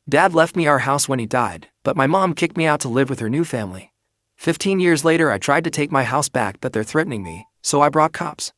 Dad left me our house when he died, but my mom kicked me out to live with her new family. 15 years later I tried to take my house back but they're threatening me, so I brought cops.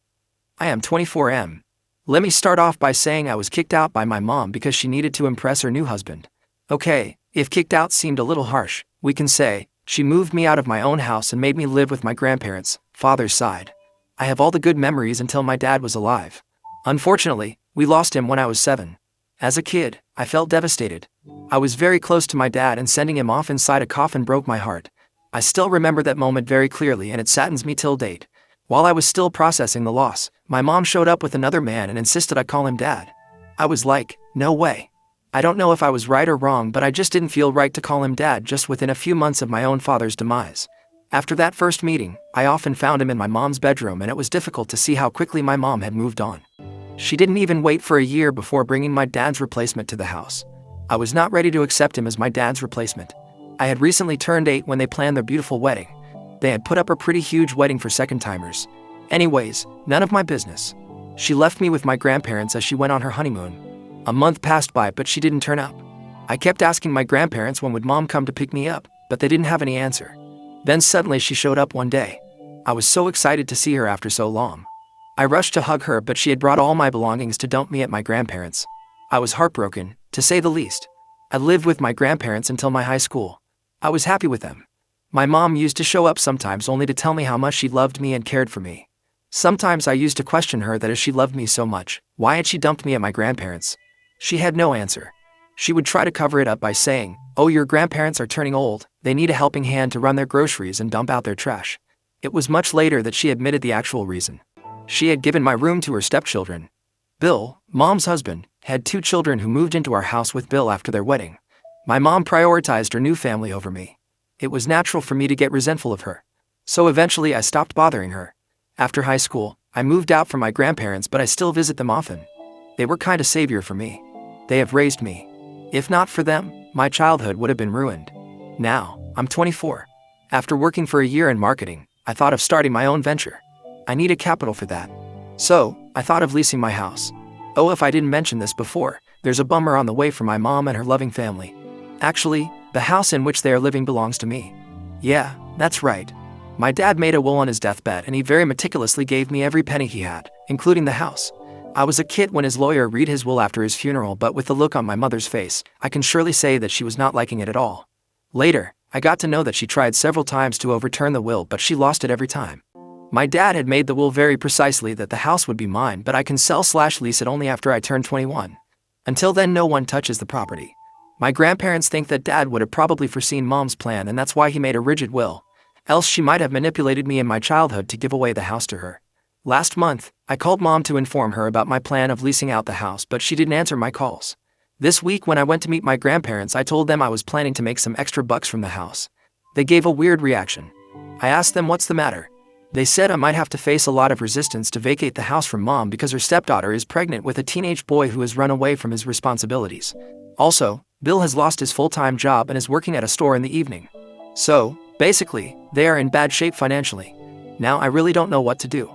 I am 24M. Let me start off by saying I was kicked out by my mom because she needed to impress her new husband. Okay, if kicked out seemed a little harsh, we can say, she moved me out of my own house and made me live with my grandparents, father's side. I have all the good memories until my dad was alive. Unfortunately, we lost him when I was 7. As a kid, I felt devastated. I was very close to my dad and sending him off inside a coffin broke my heart. I still remember that moment very clearly and it saddens me till date. While I was still processing the loss, my mom showed up with another man and insisted I call him dad. I was like, no way. I don't know if I was right or wrong, but I just didn't feel right to call him dad just within a few months of my own father's demise. After that first meeting, I often found him in my mom's bedroom and it was difficult to see how quickly my mom had moved on. She didn't even wait for a year before bringing my dad's replacement to the house. I was not ready to accept him as my dad's replacement. I had recently turned 8 when they planned their beautiful wedding. They had put up a pretty huge wedding for second-timers. Anyways, none of my business. She left me with my grandparents as she went on her honeymoon. A month passed by but she didn't turn up. I kept asking my grandparents when would mom come to pick me up, but they didn't have any answer. Then suddenly she showed up one day. I was so excited to see her after so long. I rushed to hug her but she had brought all my belongings to dump me at my grandparents'. I was heartbroken, to say the least. I lived with my grandparents until my high school. I was happy with them. My mom used to show up sometimes only to tell me how much she loved me and cared for me. Sometimes I used to question her that if she loved me so much, why had she dumped me at my grandparents'? She had no answer. She would try to cover it up by saying, oh, your grandparents are turning old, they need a helping hand to run their groceries and dump out their trash. It was much later that she admitted the actual reason. She had given my room to her stepchildren. Bill, mom's husband, had 2 children who moved into our house with Bill after their wedding. My mom prioritized her new family over me. It was natural for me to get resentful of her. So eventually I stopped bothering her. After high school, I moved out from my grandparents but I still visit them often. They were kind of savior for me. They have raised me. If not for them, my childhood would have been ruined. Now, I'm 24. After working for a year in marketing, I thought of starting my own venture. I needed capital for that. So, I thought of leasing my house. Oh, if I didn't mention this before, there's a bummer on the way for my mom and her loving family. Actually, the house in which they are living belongs to me. Yeah, that's right. My dad made a will on his deathbed and he very meticulously gave me every penny he had, including the house. I was a kid when his lawyer read his will after his funeral, but with the look on my mother's face, I can surely say that she was not liking it at all. Later, I got to know that she tried several times to overturn the will but she lost it every time. My dad had made the will very precisely that the house would be mine but I can sell/lease it only after I turn 21. Until then no one touches the property. My grandparents think that dad would have probably foreseen mom's plan and that's why he made a rigid will. Else she might have manipulated me in my childhood to give away the house to her. Last month, I called mom to inform her about my plan of leasing out the house but she didn't answer my calls. This week when I went to meet my grandparents I told them I was planning to make some extra bucks from the house. They gave a weird reaction. I asked them what's the matter. They said I might have to face a lot of resistance to vacate the house from mom because her stepdaughter is pregnant with a teenage boy who has run away from his responsibilities. Also, Bill has lost his full-time job and is working at a store in the evening. So, basically, they are in bad shape financially. Now I really don't know what to do.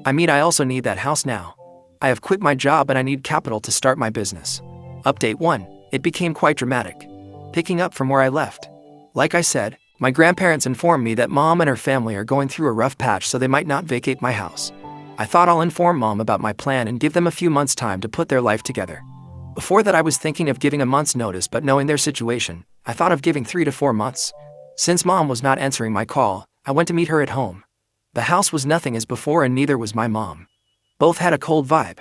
I mean, I also need that house now. I have quit my job and I need capital to start my business. Update 1. It became quite dramatic. Picking up from where I left. Like I said, my grandparents informed me that mom and her family are going through a rough patch so they might not vacate my house. I thought I'll inform mom about my plan and give them a few months' time to put their life together. Before that I was thinking of giving a month's notice, but knowing their situation, I thought of giving 3 to 4 months. Since mom was not answering my call, I went to meet her at home. The house was nothing as before and neither was my mom. Both had a cold vibe.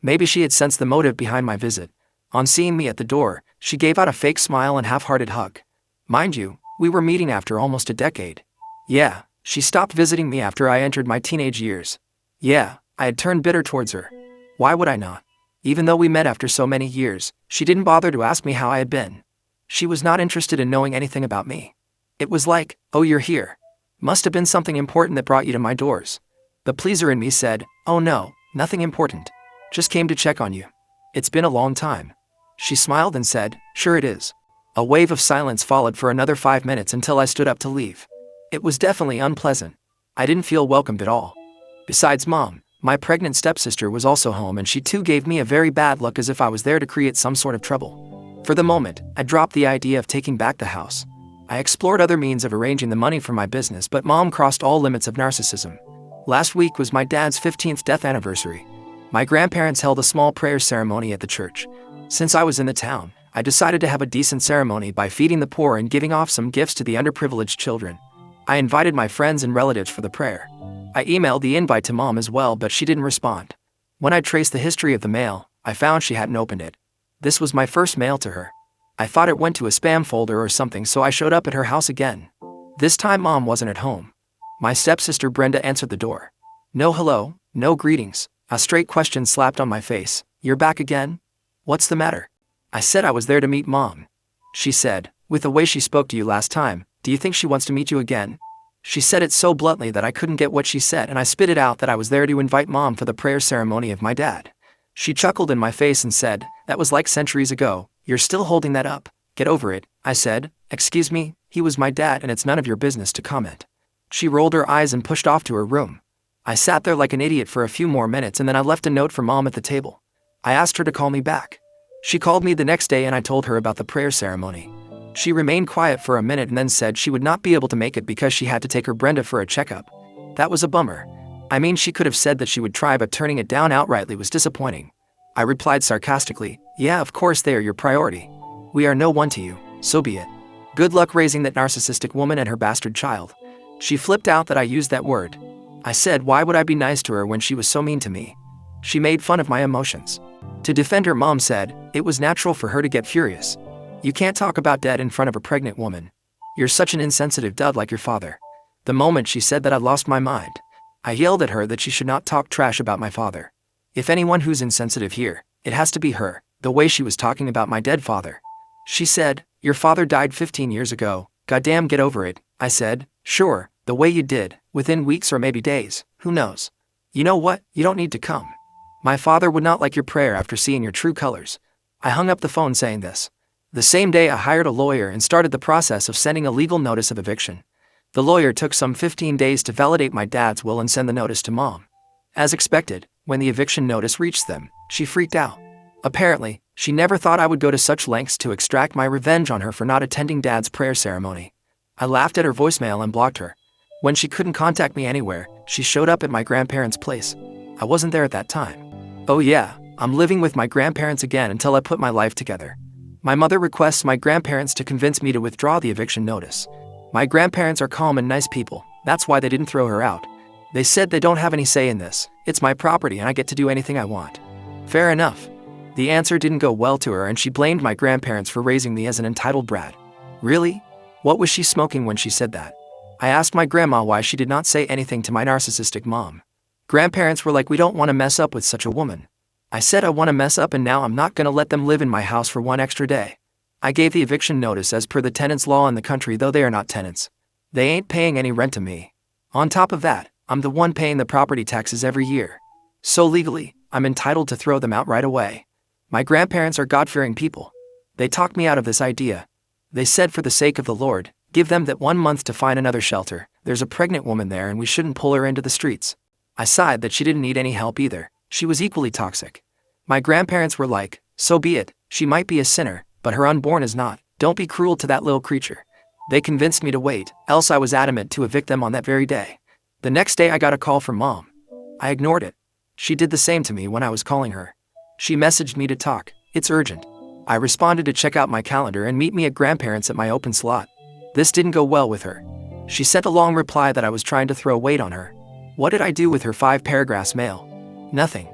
Maybe she had sensed the motive behind my visit. On seeing me at the door, she gave out a fake smile and half-hearted hug. Mind you, we were meeting after almost a decade. Yeah, she stopped visiting me after I entered my teenage years. Yeah, I had turned bitter towards her. Why would I not? Even though we met after so many years, she didn't bother to ask me how I had been. She was not interested in knowing anything about me. It was like, oh, you're here. Must have been something important that brought you to my doors. The pleaser in me said, oh no, nothing important. Just came to check on you. It's been a long time. She smiled and said, sure it is. A wave of silence followed for another 5 minutes until I stood up to leave. It was definitely unpleasant. I didn't feel welcomed at all. Besides mom, my pregnant stepsister was also home and she too gave me a very bad look as if I was there to create some sort of trouble. For the moment, I dropped the idea of taking back the house. I explored other means of arranging the money for my business, but Mom crossed all limits of narcissism. Last week was my dad's 15th death anniversary. My grandparents held a small prayer ceremony at the church. Since I was in the town, I decided to have a decent ceremony by feeding the poor and giving off some gifts to the underprivileged children. I invited my friends and relatives for the prayer. I emailed the invite to Mom as well, but she didn't respond. When I traced the history of the mail, I found she hadn't opened it. This was my first mail to her. I thought it went to a spam folder or something, so I showed up at her house again. This time Mom wasn't at home. My stepsister Brenda answered the door. No hello, no greetings. A straight question slapped on my face. You're back again? What's the matter? I said I was there to meet Mom. She said, with the way she spoke to you last time, do you think she wants to meet you again? She said it so bluntly that I couldn't get what she said, and I spit it out that I was there to invite Mom for the prayer ceremony of my dad. She chuckled in my face and said, that was like centuries ago. You're still holding that up. Get over it. I said, excuse me, he was my dad and it's none of your business to comment. She rolled her eyes and pushed off to her room. I sat there like an idiot for a few more minutes and then I left a note for Mom at the table. I asked her to call me back. She called me the next day and I told her about the prayer ceremony. She remained quiet for a minute and then said she would not be able to make it because she had to take her Brenda for a checkup. That was a bummer. I mean, she could have said that she would try, but turning it down outrightly was disappointing. I replied sarcastically, yeah, of course they are your priority. We are no one to you, so be it. Good luck raising that narcissistic woman and her bastard child. She flipped out that I used that word. I said, why would I be nice to her when she was so mean to me? She made fun of my emotions. To defend her, Mom said, it was natural for her to get furious. You can't talk about dead in front of a pregnant woman. You're such an insensitive dud like your father. The moment she said that, I lost my mind. I yelled at her that she should not talk trash about my father. If anyone who's insensitive here, it has to be her, the way she was talking about my dead father. She said, your father died 15 years ago, goddamn get over it. I said, sure, the way you did, within weeks or maybe days, who knows. You know what, you don't need to come. My father would not like your prayer after seeing your true colors. I hung up the phone saying this. The same day I hired a lawyer and started the process of sending a legal notice of eviction. The lawyer took some 15 days to validate my dad's will and send the notice to Mom. As expected, when the eviction notice reached them, she freaked out. Apparently, she never thought I would go to such lengths to extract my revenge on her for not attending Dad's prayer ceremony. I laughed at her voicemail and blocked her. When she couldn't contact me anywhere, she showed up at my grandparents' place. I wasn't there at that time. Oh yeah, I'm living with my grandparents again until I put my life together. My mother requests my grandparents to convince me to withdraw the eviction notice. My grandparents are calm and nice people, that's why they didn't throw her out. They said they don't have any say in this, it's my property and I get to do anything I want. Fair enough. The answer didn't go well to her and she blamed my grandparents for raising me as an entitled brat. Really? What was she smoking when she said that? I asked my grandma why she did not say anything to my narcissistic mom. Grandparents were like, we don't want to mess up with such a woman. I said I want to mess up and now I'm not gonna let them live in my house for one extra day. I gave the eviction notice as per the tenants' law in the country, though they are not tenants. They ain't paying any rent to me. On top of that, I'm the one paying the property taxes every year. So legally, I'm entitled to throw them out right away. My grandparents are God-fearing people. They talked me out of this idea. They said, for the sake of the Lord, give them that 1 month to find another shelter. There's a pregnant woman there and we shouldn't pull her into the streets. I sighed that she didn't need any help either. She was equally toxic. My grandparents were like, so be it, she might be a sinner, but her unborn is not. Don't be cruel to that little creature. They convinced me to wait, else I was adamant to evict them on that very day. The next day I got a call from Mom. I ignored it. She did the same to me when I was calling her. She messaged me to talk. It's urgent. I responded to check out my calendar and meet me at grandparents at my open slot. This didn't go well with her. She sent a long reply that I was trying to throw weight on her. What did I do with her 5 paragraphs mail? Nothing.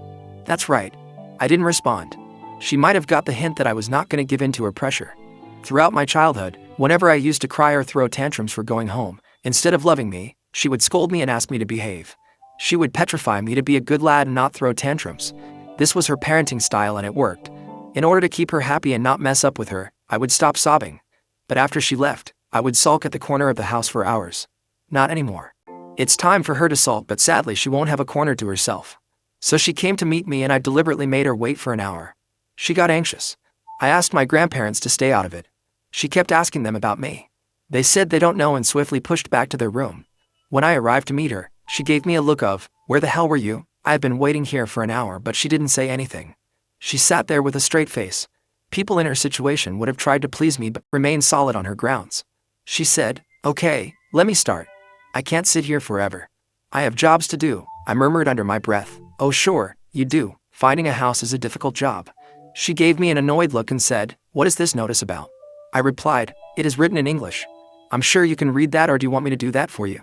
That's right. I didn't respond. She might have got the hint that I was not going to give in to her pressure. Throughout my childhood, whenever I used to cry or throw tantrums for going home, instead of loving me, she would scold me and ask me to behave. She would petrify me to be a good lad and not throw tantrums. This was her parenting style and it worked. In order to keep her happy and not mess up with her, I would stop sobbing. But after she left, I would sulk at the corner of the house for hours. Not anymore. It's time for her to sulk, but sadly she won't have a corner to herself. So she came to meet me and I deliberately made her wait for an hour. She got anxious. I asked my grandparents to stay out of it. She kept asking them about me. They said they don't know and swiftly pushed back to their room. When I arrived to meet her, she gave me a look of, where the hell were you? I have been waiting here for an hour, but she didn't say anything. She sat there with a straight face. People in her situation would have tried to please me but remained solid on her grounds. She said, "Okay, let me start. I can't sit here forever. I have jobs to do," I murmured under my breath. "Oh sure, you do. Finding a house is a difficult job." She gave me an annoyed look and said, "What is this notice about?" I replied, "It is written in English. I'm sure you can read that, or do you want me to do that for you?"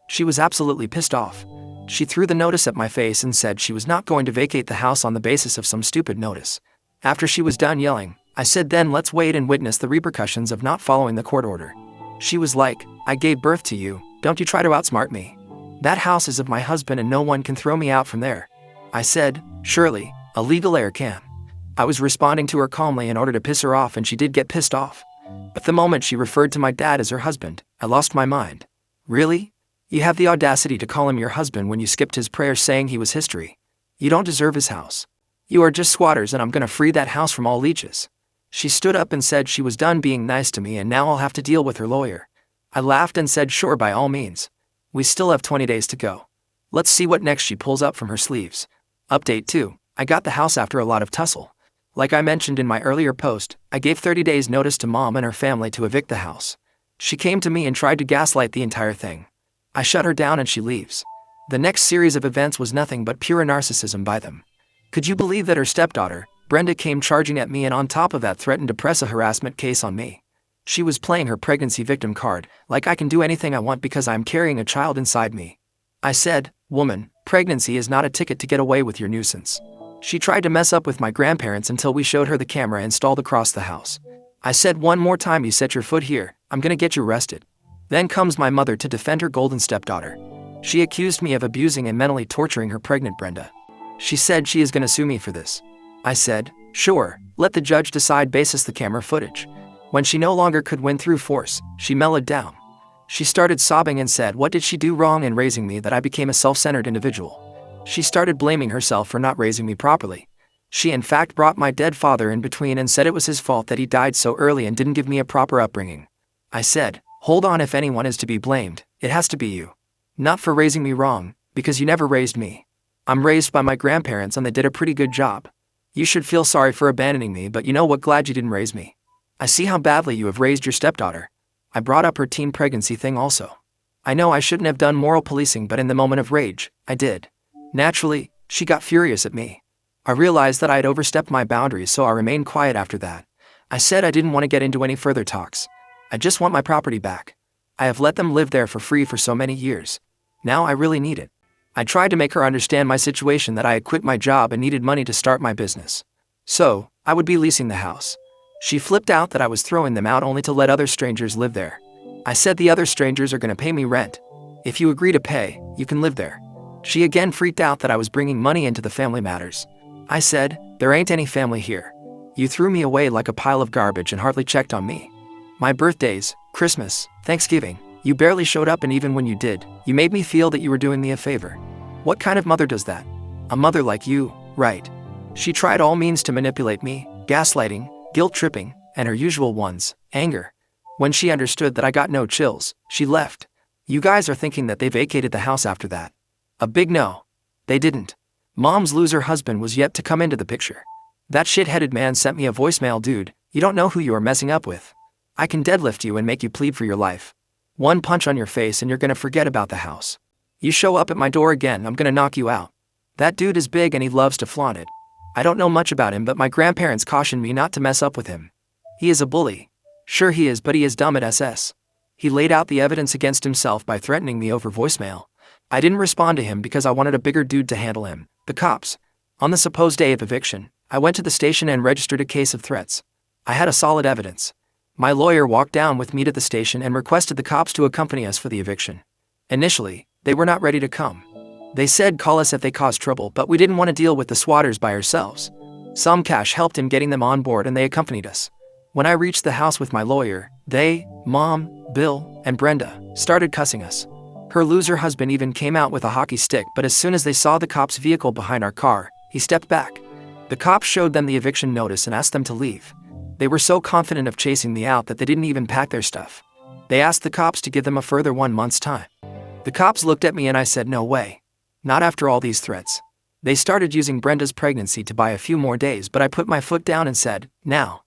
She was absolutely pissed off. She threw the notice at my face and said she was not going to vacate the house on the basis of some stupid notice. After she was done yelling, I said, "Then let's wait and witness the repercussions of not following the court order." She was like, "I gave birth to you, don't you try to outsmart me. That house is of my husband and no one can throw me out from there." I said, "Surely, a legal heir can." I was responding to her calmly in order to piss her off, and she did get pissed off. But the moment she referred to my dad as her husband, I lost my mind. Really? You have the audacity to call him your husband when you skipped his prayers saying he was history. You don't deserve his house. You are just squatters, and I'm gonna free that house from all leeches. She stood up and said she was done being nice to me and now I'll have to deal with her lawyer. I laughed and said, "Sure, by all means. We still have 20 days to go. Let's see what next she pulls up from her sleeves." Update 2. I got the house after a lot of tussle. Like I mentioned in my earlier post, I gave 30 days notice to mom and her family to evict the house. She came to me and tried to gaslight the entire thing. I shut her down and she leaves. The next series of events was nothing but pure narcissism by them. Could you believe that her stepdaughter, Brenda, came charging at me and on top of that threatened to press a harassment case on me? She was playing her pregnancy victim card, like I can do anything I want because I'm carrying a child inside me. I said, "Woman, pregnancy is not a ticket to get away with your nuisance." She tried to mess up with my grandparents until we showed her the camera installed across the house. I said, "One more time you set your foot here, I'm gonna get you arrested." Then comes my mother to defend her golden stepdaughter. She accused me of abusing and mentally torturing her pregnant Brenda. She said she is gonna sue me for this. I said, "Sure, let the judge decide basis the camera footage." When she no longer could win through force, she mellowed down. She started sobbing and said what did she do wrong in raising me that I became a self-centered individual. She started blaming herself for not raising me properly. She in fact brought my dead father in between and said it was his fault that he died so early and didn't give me a proper upbringing. I said, "Hold on, if anyone is to be blamed, it has to be you. Not for raising me wrong, because you never raised me. I'm raised by my grandparents and they did a pretty good job. You should feel sorry for abandoning me, but you know what, glad you didn't raise me. I see how badly you have raised your stepdaughter." I brought up her teen pregnancy thing also. I know I shouldn't have done moral policing, but in the moment of rage, I did. Naturally, she got furious at me. I realized that I had overstepped my boundaries, so I remained quiet after that. I said I didn't want to get into any further talks. I just want my property back. I have let them live there for free for so many years. Now I really need it. I tried to make her understand my situation, that I had quit my job and needed money to start my business. So, I would be leasing the house. She flipped out that I was throwing them out only to let other strangers live there. I said the other strangers are going to pay me rent. If you agree to pay, you can live there. She again freaked out that I was bringing money into the family matters. I said, "There ain't any family here. You threw me away like a pile of garbage and hardly checked on me. My birthdays, Christmas, Thanksgiving, you barely showed up, and even when you did, you made me feel that you were doing me a favor. What kind of mother does that? A mother like you, right?" She tried all means to manipulate me, gaslighting, guilt-tripping, and her usual ones, anger. When she understood that I got no chills, she left. You guys are thinking that they vacated the house after that. A big no. They didn't. Mom's loser husband was yet to come into the picture. That shit-headed man sent me a voicemail. "Dude, you don't know who you are messing up with. I can deadlift you and make you plead for your life. One punch on your face and you're gonna forget about the house. You show up at my door again, I'm gonna knock you out." That dude is big and he loves to flaunt it. I don't know much about him, but my grandparents cautioned me not to mess up with him. He is a bully. Sure he is, but he is dumb at SS. He laid out the evidence against himself by threatening me over voicemail. I didn't respond to him because I wanted a bigger dude to handle him, the cops. On the supposed day of eviction, I went to the station and registered a case of threats. I had a solid evidence. My lawyer walked down with me to the station and requested the cops to accompany us for the eviction. Initially, they were not ready to come. They said call us if they caused trouble, but we didn't want to deal with the squatters by ourselves. Some cash helped in getting them on board and they accompanied us. When I reached the house with my lawyer, they, Mom, Bill, and Brenda, started cussing us. Her loser husband even came out with a hockey stick, but as soon as they saw the cops' vehicle behind our car, he stepped back. The cops showed them the eviction notice and asked them to leave. They were so confident of chasing me out that they didn't even pack their stuff. They asked the cops to give them a further 1 month's time. The cops looked at me and I said, "No way. Not after all these threats." They started using Brenda's pregnancy to buy a few more days, but I put my foot down and said, "Now.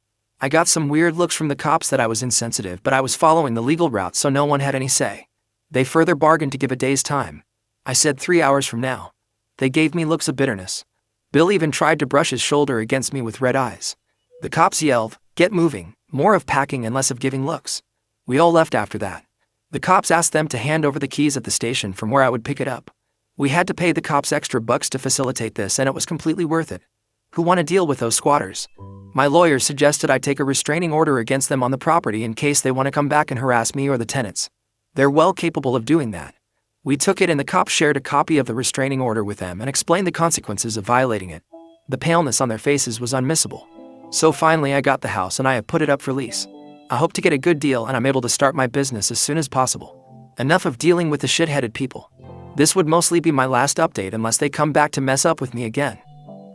I got some weird looks from the cops that I was insensitive, but I was following the legal route, so no one had any say. They further bargained to give a day's time. I said 3 hours from now. They gave me looks of bitterness. Bill even tried to brush his shoulder against me with red eyes. The cops yelled, "Get moving," more of packing and less of giving looks. We all left after that. The cops asked them to hand over the keys at the station from where I would pick it up. We had to pay the cops extra bucks to facilitate this, and it was completely worth it. Who want to deal with those squatters? My lawyer suggested I take a restraining order against them on the property in case they want to come back and harass me or the tenants. They're well capable of doing that. We took it, and the cops shared a copy of the restraining order with them and explained the consequences of violating it. The paleness on their faces was unmissable. So finally I got the house and I have put it up for lease. I hope to get a good deal and I'm able to start my business as soon as possible. Enough of dealing with the shit-headed people. This would mostly be my last update unless they come back to mess up with me again.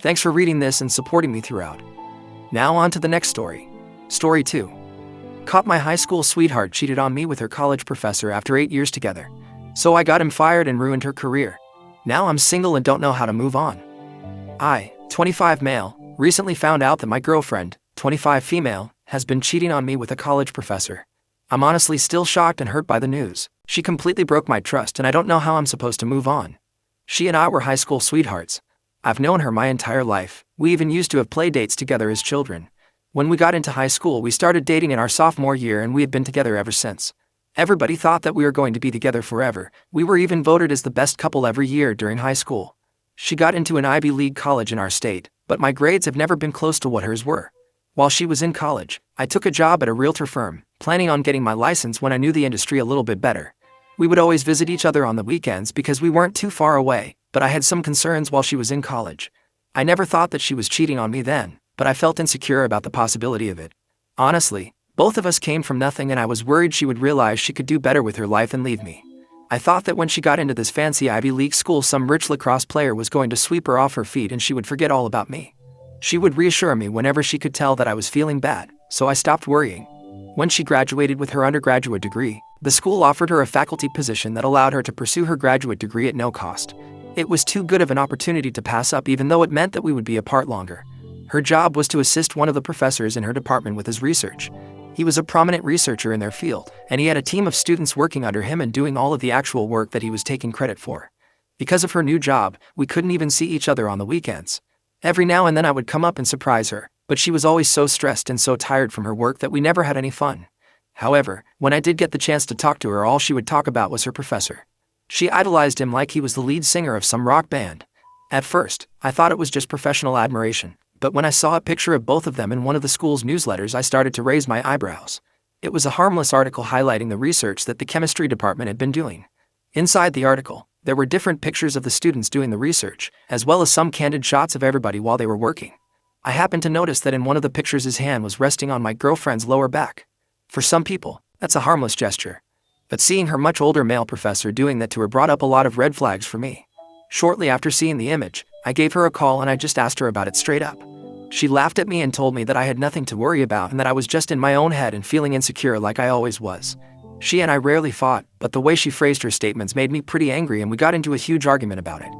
Thanks for reading this and supporting me throughout. Now on to the next story. Story 2. Caught my high school sweetheart cheated on me with her college professor after 8 years together. So I got him fired and ruined her career. Now I'm single and don't know how to move on. I, 25 male, recently found out that my girlfriend, 25 female, has been cheating on me with a college professor. I'm honestly still shocked and hurt by the news. She completely broke my trust and I don't know how I'm supposed to move on. She and I were high school sweethearts. I've known her my entire life. We even used to have play dates together as children. When we got into high school, we started dating in our sophomore year and we have been together ever since. Everybody thought that we were going to be together forever. We were even voted as the best couple every year during high school. She got into an Ivy League college in our state, but my grades have never been close to what hers were. While she was in college, I took a job at a realtor firm, planning on getting my license when I knew the industry a little bit better. We would always visit each other on the weekends because we weren't too far away, but I had some concerns while she was in college. I never thought that she was cheating on me then, but I felt insecure about the possibility of it. Honestly, both of us came from nothing and I was worried she would realize she could do better with her life and leave me. I thought that when she got into this fancy Ivy League school, some rich lacrosse player was going to sweep her off her feet and she would forget all about me. She would reassure me whenever she could tell that I was feeling bad, so I stopped worrying. When she graduated with her undergraduate degree, the school offered her a faculty position that allowed her to pursue her graduate degree at no cost. It was too good of an opportunity to pass up, even though it meant that we would be apart longer. Her job was to assist one of the professors in her department with his research. He was a prominent researcher in their field, and he had a team of students working under him and doing all of the actual work that he was taking credit for. Because of her new job, we couldn't even see each other on the weekends. Every now and then I would come up and surprise her, but she was always so stressed and so tired from her work that we never had any fun. However, when I did get the chance to talk to her, all she would talk about was her professor. She idolized him like he was the lead singer of some rock band. At first, I thought it was just professional admiration, but when I saw a picture of both of them in one of the school's newsletters, I started to raise my eyebrows. It was a harmless article highlighting the research that the chemistry department had been doing. Inside the article, there were different pictures of the students doing the research, as well as some candid shots of everybody while they were working. I happened to notice that in one of the pictures his hand was resting on my girlfriend's lower back. For some people, that's a harmless gesture. But seeing her much older male professor doing that to her brought up a lot of red flags for me. Shortly after seeing the image, I gave her a call and I just asked her about it straight up. She laughed at me and told me that I had nothing to worry about and that I was just in my own head and feeling insecure like I always was. She and I rarely fought, but the way she phrased her statements made me pretty angry and we got into a huge argument about it.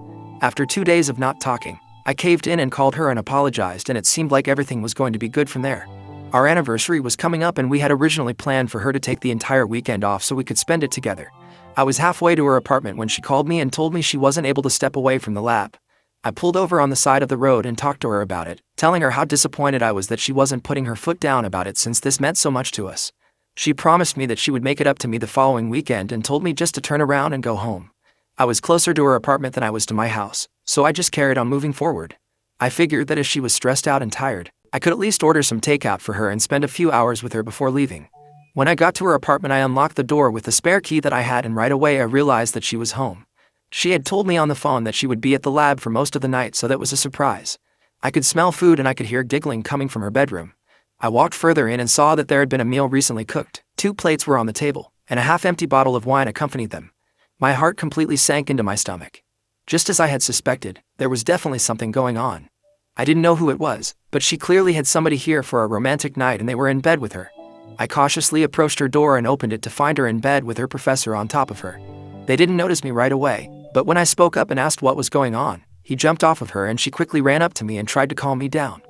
After 2 days of not talking, I caved in and called her and apologized, and it seemed like everything was going to be good from there. Our anniversary was coming up and we had originally planned for her to take the entire weekend off so we could spend it together. I was halfway to her apartment when she called me and told me she wasn't able to step away from the lab. I pulled over on the side of the road and talked to her about it, telling her how disappointed I was that she wasn't putting her foot down about it since this meant so much to us. She promised me that she would make it up to me the following weekend and told me just to turn around and go home. I was closer to her apartment than I was to my house, so I just carried on moving forward. I figured that if she was stressed out and tired, I could at least order some takeout for her and spend a few hours with her before leaving. When I got to her apartment, I unlocked the door with the spare key that I had, and right away I realized that she was home. She had told me on the phone that she would be at the lab for most of the night, so that was a surprise. I could smell food and I could hear giggling coming from her bedroom. I walked further in and saw that there had been a meal recently cooked. 2 plates were on the table, and a half-empty bottle of wine accompanied them. My heart completely sank into my stomach. Just as I had suspected, there was definitely something going on. I didn't know who it was, but she clearly had somebody here for a romantic night and they were in bed with her. I cautiously approached her door and opened it to find her in bed with her professor on top of her. They didn't notice me right away, but when I spoke up and asked what was going on, he jumped off of her and she quickly ran up to me and tried to calm me down.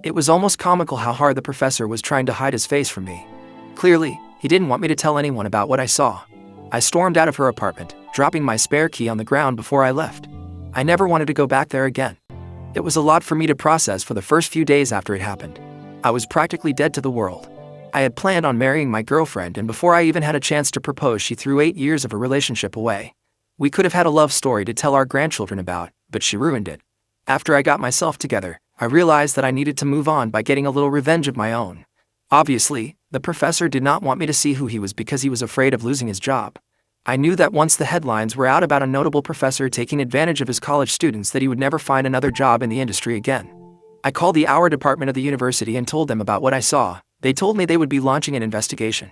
It was almost comical how hard the professor was trying to hide his face from me. Clearly, he didn't want me to tell anyone about what I saw. I stormed out of her apartment, dropping my spare key on the ground before I left. I never wanted to go back there again. It was a lot for me to process for the first few days after it happened. I was practically dead to the world. I had planned on marrying my girlfriend, and before I even had a chance to propose, she threw 8 years of a relationship away. We could have had a love story to tell our grandchildren about, but she ruined it. After I got myself together, I realized that I needed to move on by getting a little revenge of my own. Obviously, the professor did not want me to see who he was because he was afraid of losing his job. I knew that once the headlines were out about a notable professor taking advantage of his college students, that he would never find another job in the industry again. I called the hour department of the university and told them about what I saw. They told me they would be launching an investigation.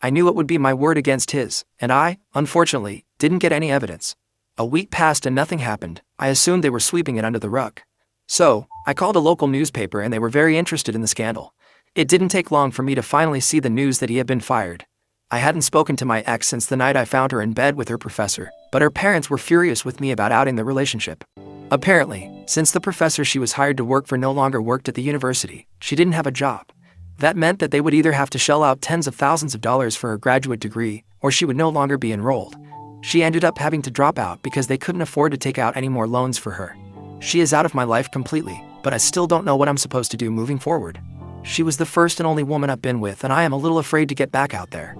I knew it would be my word against his, and I, unfortunately, didn't get any evidence. A week passed and nothing happened. I assumed they were sweeping it under the rug. So, I called a local newspaper and they were very interested in the scandal. It didn't take long for me to finally see the news that he had been fired. I hadn't spoken to my ex since the night I found her in bed with her professor, but her parents were furious with me about outing the relationship. Apparently, since the professor she was hired to work for no longer worked at the university, she didn't have a job. That meant that they would either have to shell out tens of thousands of dollars for her graduate degree, or she would no longer be enrolled. She ended up having to drop out because they couldn't afford to take out any more loans for her. She is out of my life completely, but I still don't know what I'm supposed to do moving forward. She was the first and only woman I've been with, and I am a little afraid to get back out there.